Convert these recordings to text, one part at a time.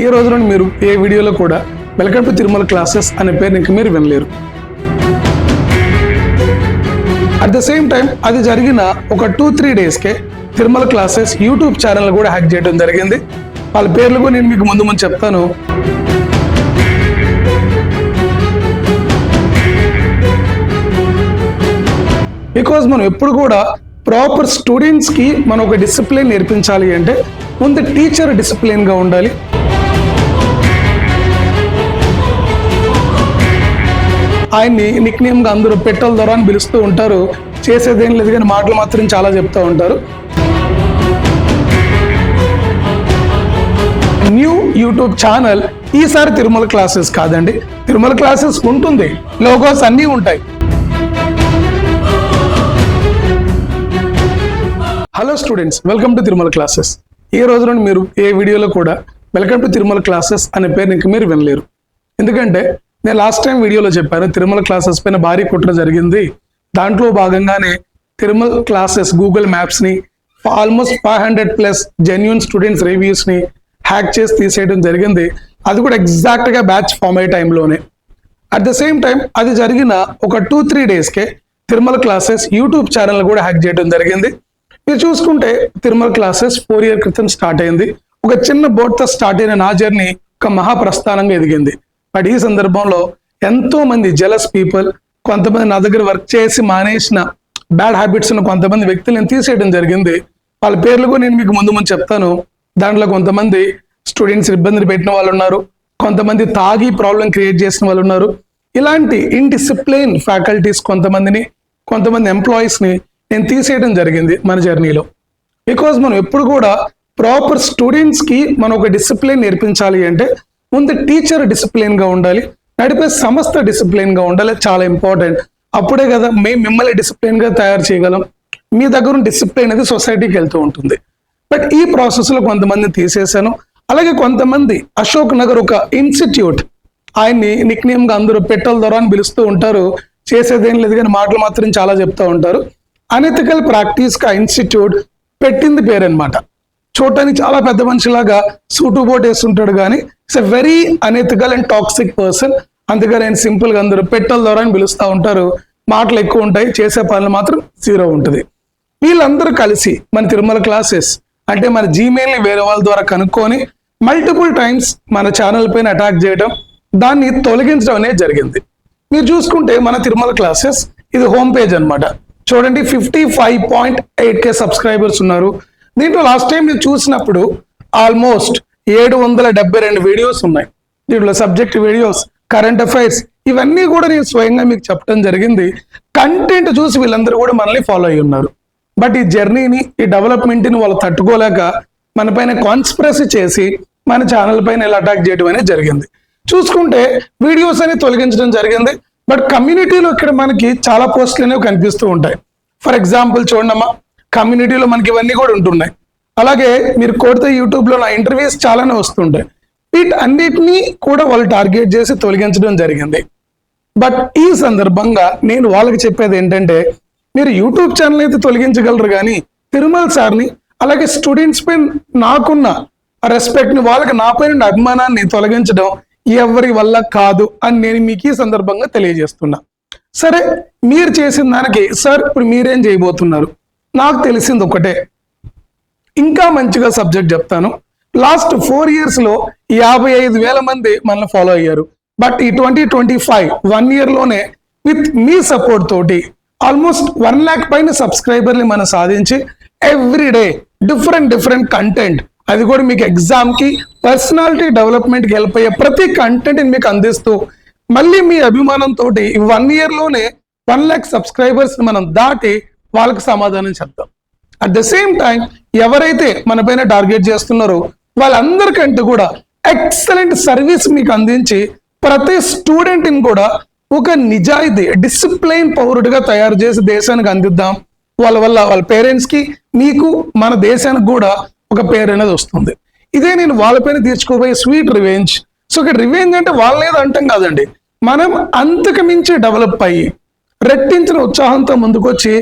ఈ రోజున మీరు ఏ వీడియోలో కూడా వెల్కమ్ టు తిరుమల క్లాసెస్ అనే పేరు ఇంక మీరు వినలేరు. అట్ ద సేమ్ టైం అది జరిగిన ఒక 2-3 డేస్కే తిరుమల క్లాసెస్ యూట్యూబ్ ఛానల్ కూడా హ్యాక్ చేయడం జరిగింది. వాళ్ళ పేర్లు కూడా నేను మీకు ముందు చెప్తాను. బికాజ్ మనం ఎప్పుడు కూడా ప్రాపర్ స్టూడెంట్స్కి మనం ఒక డిసిప్లిన్ నేర్పించాలి అంటే ముందు టీచర్ డిసిప్లిన్గా ఉండాలి. ఆయన్ని నిక్నేమ్గా అందరూ పెట్టల ద్వారా అని పిలుస్తూ ఉంటారు. చేసేదేం లేదు కానీ మాటలు మాత్రం చాలా చెప్తూ ఉంటారు. న్యూ యూట్యూబ్ ఛానల్ ఈసారి తిరుమల క్లాసెస్ కాదండి. తిరుమల క్లాసెస్ ఉంటుంది, లోగోస్ అన్నీ ఉంటాయి. Hello students, welcome to Tirumala classes. ఈ రోజున మీరు ఏ వీడియోలో కూడా వెల్కమ్ టు తిరుమల క్లాసెస్ అనే పేరు ఇంక మీరు వినలేరు. ఎందుకంటే నేను లాస్ట్ టైం వీడియోలో చెప్పాను, తిరుమల క్లాసెస్ పైన భారీ కుట్ర జరిగింది. దాంట్లో భాగంగానే తిరుమల క్లాసెస్ గూగుల్ మ్యాప్స్ని ఆల్మోస్ట్ 500+ జెన్యూన్ స్టూడెంట్స్ రివ్యూస్ని హ్యాక్ చేసి తీసేయడం జరిగింది. అది కూడా ఎగ్జాక్ట్గా బ్యాచ్ ఫామ్ అయ్యే టైంలోనే. అట్ ద సేమ్ టైం అది జరిగిన ఒక 2-3 డేస్కే తిరుమల క్లాసెస్ యూట్యూబ్ ఛానల్ కూడా హ్యాక్ చేయడం జరిగింది. మీరు చూసుకుంటే తిరుమల క్లాసెస్ 4 years క్రితం స్టార్ట్ అయింది. ఒక చిన్న బోట్తో స్టార్ట్ అయిన నా జర్నీ ఒక మహాప్రస్థానంగా ఎదిగింది. బట్ ఈ సందర్భంలో ఎంతో మంది జెలస్ పీపుల్, కొంతమంది నా దగ్గర వర్క్ చేసి మానేసిన బ్యాడ్ హ్యాబిట్స్ ఉన్న కొంతమంది వ్యక్తులను తీసేయడం జరిగింది. వాళ్ళ పేర్లు కూడా నేను మీకు ముందు చెప్తాను. దాంట్లో కొంతమంది స్టూడెంట్స్ ఇబ్బందులు పెట్టిన వాళ్ళు ఉన్నారు, కొంతమంది తాగి ప్రాబ్లం క్రియేట్ చేసిన వాళ్ళు ఉన్నారు. ఇలాంటి ఇన్డిసిప్లైన్ ఫ్యాకల్టీస్ కొంతమంది ఎంప్లాయీస్ని నేను తీసేయడం జరిగింది మన జర్నీలో. బికాజ్ మనం ఎప్పుడు కూడా ప్రాపర్ స్టూడెంట్స్కి మనం ఒక డిసిప్లిన్ నేర్పించాలి అంటే ముందు టీచర్ డిసిప్లిన్గా ఉండాలి, నడిపే సంస్థ డిసిప్లిన్గా ఉండాలి. చాలా ఇంపార్టెంట్. అప్పుడే కదా మిమ్మల్ని డిసిప్లిన్గా తయారు చేయగలం. మీ దగ్గర డిసిప్లిన్ అనేది సొసైటీకి వెళ్తూ ఉంటుంది. బట్ ఈ ప్రాసెస్లో కొంతమంది తీసేశాను. అలాగే కొంతమంది అశోక్ నగర్ ఒక ఇన్స్టిట్యూట్, ఆయన్ని నిక్నేమ్గా అందరూ పెట్టల ద్వారా అని పిలుస్తూ ఉంటారు. చేసేదేం లేదు కానీ మాటలు మాత్రం చాలా చెప్తూ ఉంటారు. అనెథికల్ ప్రాక్టీస్కి ఆ ఇన్స్టిట్యూట్ పెట్టింది పేరు అనమాట. చూడటానికి చాలా పెద్ద మనిషిలాగా సూటు బోట్ వేస్తుంటాడు, కానీ it's a very unethical and toxic person. అందుకని నేను సింపుల్గా అందరూ పెట్టల ద్వారా అని పిలుస్తూ ఉంటారు. మాటలు ఎక్కువ ఉంటాయి, చేసే పనులు మాత్రం 0 ఉంటుంది. వీళ్ళందరూ కలిసి మన తిరుమల క్లాసెస్ అంటే మన జీమెయిల్ని వేరే వాళ్ళ ద్వారా కనుక్కొని మల్టిపుల్ టైమ్స్ మన ఛానల్ పైన అటాక్ చేయడం, దాన్ని తొలగించడం అనేది జరిగింది. మీరు చూసుకుంటే మన తిరుమల క్లాసెస్ ఇది హోమ్ పేజ్ అనమాట. చూడండి, 55.8K సబ్స్క్రైబర్స్ ఉన్నారు. దీంట్లో లాస్ట్ టైం మీరు చూసినప్పుడు ఆల్మోస్ట్ 772 వీడియోస్ ఉన్నాయి. దీంట్లో సబ్జెక్ట్ వీడియోస్, కరెంట్ అఫైర్స్ ఇవన్నీ కూడా నేను స్వయంగా మీకు చెప్పడం జరిగింది. కంటెంట్ చూసి వీళ్ళందరూ కూడా మనల్ని ఫాలో అయ్యి ఉన్నారు. బట్ ఈ జర్నీని, ఈ డెవలప్మెంట్ని వాళ్ళు తట్టుకోలేక మన పైన కాన్స్పిరసీ చేసి మన ఛానల్ పైన ఇలా అటాక్ చేయడం అనేది జరిగింది. చూసుకుంటే వీడియోస్ అని తొలగించడం జరిగింది. బట్ కమ్యూనిటీలో ఇక్కడ మనకి చాలా పోస్టులు అనేవి కనిపిస్తూ ఉంటాయి. ఫర్ ఎగ్జాంపుల్ చూడమ్మా, కమ్యూనిటీలో మనకి ఇవన్నీ కూడా ఉంటున్నాయి. అలాగే మీరు కొడితే యూట్యూబ్లో నా ఇంటర్వ్యూస్ చాలానే వస్తుంటాయి. వీటన్నిటినీ కూడా వాళ్ళు టార్గెట్ చేసి తొలగించడం జరిగింది. బట్ ఈ సందర్భంగా నేను వాళ్ళకి చెప్పేది ఏంటంటే, మీరు యూట్యూబ్ ఛానల్ అయితే తొలగించగలరు, కానీ తిరుమల సార్ని అలాగే స్టూడెంట్స్ పైన నాకున్న రెస్పెక్ట్ని, వాళ్ళకి నా పైన అభిమానాన్ని తొలగించడం ఎవరి వల్ల కాదు అని నేను మీకు ఈ సందర్భంగా తెలియజేస్తున్నా. సరే, మీరు చేసిన దానికి సార్ ఇప్పుడు మీరేం చేయబోతున్నారు? నాకు తెలిసింది ఒకటే, ఇంకా మంచిగా సబ్జెక్ట్ చెప్తాను. లాస్ట్ 4 yearsలో 55,000 మంది మనల్ని ఫాలో అయ్యారు. బట్ ఈ 2025 1 yearలోనే విత్ మీ సపోర్ట్ తోటి ఆల్మోస్ట్ 1 lakh పైన సబ్స్క్రైబర్ని మనం సాధించి ఎవ్రీడే డిఫరెంట్ కంటెంట్, అది కూడా మీకు ఎగ్జామ్కి, పర్సనాలిటీ డెవలప్మెంట్కి హెల్ప్ అయ్యే ప్రతి కంటెంట్ని మీకు అందిస్తూ మళ్ళీ మీ అభిమానంతో 1 yearలోనే 1 lakh సబ్స్క్రైబర్స్ మనం దాటి వాళ్ళకి సమాధానం చెప్తాం. అట్ ద సేమ్ టైం ఎవరైతే మన పైన టార్గెట్ చేస్తున్నారో వాళ్ళందరికంటే కూడా ఎక్సలెంట్ సర్వీస్ మీకు అందించి ప్రతి స్టూడెంట్ని కూడా ఒక నిజాయితీ, డిసిప్లైన్ పౌరుడిగా తయారు చేసి దేశానికి అందిద్దాం. వాళ్ళ వల్ల వాళ్ళ పేరెంట్స్కి, మీకు, మన దేశానికి కూడా ఒక పేరు అనేది వస్తుంది. ఇదే నేను వాళ్ళపైన తీర్చుకోబోయే స్వీట్ రివెంజ్. సో ఇక్కడ రివెంజ్ అంటే వాళ్ళేది అంటాం కాదండి, మనం అంతకు మించి డెవలప్ అయ్యి రెట్టించిన ఉత్సాహంతో ముందుకొచ్చి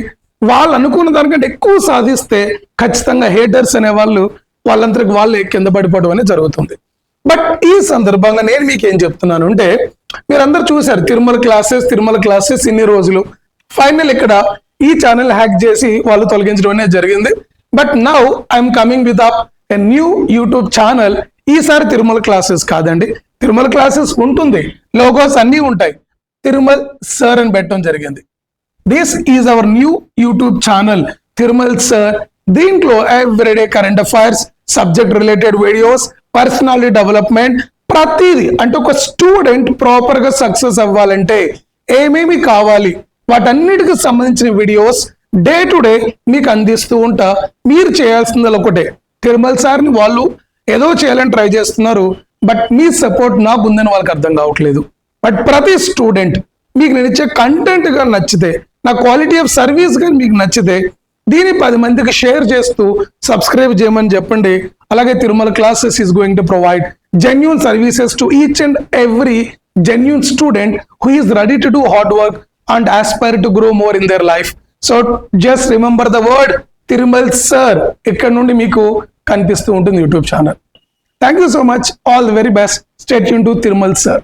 వాళ్ళు అనుకున్న దానికంటే ఎక్కువ సాధిస్తే ఖచ్చితంగా హేటర్స్ అనే వాళ్ళు వాళ్ళంతరికి వాళ్ళే కింద పడిపోవడం అనేది జరుగుతుంది. బట్ ఈ సందర్భంగా నేను మీకు ఏం చెప్తున్నాను అంటే, మీరందరూ చూశారు తిరుమల క్లాసెస్ ఇన్ని రోజులు. ఫైనల్ ఇక్కడ ఈ ఛానల్ హ్యాక్ చేసి వాళ్ళు తొలగించడం అనేది జరిగింది. But now I'm coming with up a new YouTube channel. ఈసారి తిరుమల క్లాసెస్ కాదండి, తిరుమల క్లాసెస్ ఉంటుంది, లోగోస్ అన్నీ ఉంటాయి, తిరుమల్ సార్ అని పెట్టడం జరిగింది. This is our new YouTube channel Tirumal sir. దీంట్లో everyday current affairs, subject related videos, personality development, ప్రతిదీ అంటే ఒక స్టూడెంట్ ప్రాపర్ గా సక్సెస్ అవ్వాలంటే ఏమేమి కావాలి వాటన్నిటికి సంబంధించిన వీడియోస్ డే టు డే మీకు అందిస్తూ ఉంటా. మీరు చేయాల్సింది ఒకటే, తిరుమల సార్ని వాళ్ళు ఏదో చేయాలని ట్రై చేస్తున్నారు, బట్ మీ సపోర్ట్ నాకు ఉందని వాళ్ళకి అర్థం కావట్లేదు. బట్ ప్రతి స్టూడెంట్ మీకు నేను ఇచ్చే కంటెంట్ గా నచ్చితే, నా క్వాలిటీ ఆఫ్ సర్వీస్ కానీ మీకు నచ్చితే దీన్ని 10 మందికి షేర్ చేస్తూ సబ్స్క్రైబ్ చేయమని చెప్పండి. అలాగే Tirumala classes is going to provide genuine services to each and every genuine student who is ready to do hard work and aspire to grow more in their life. So just remember the word Tirumal Sir. ఇక్కడ నుండి మీకు కనిపిస్తూ ఉంటుంది YouTube channel. Thank you so much. All the very best. Stay tuned to Tirumal Sir.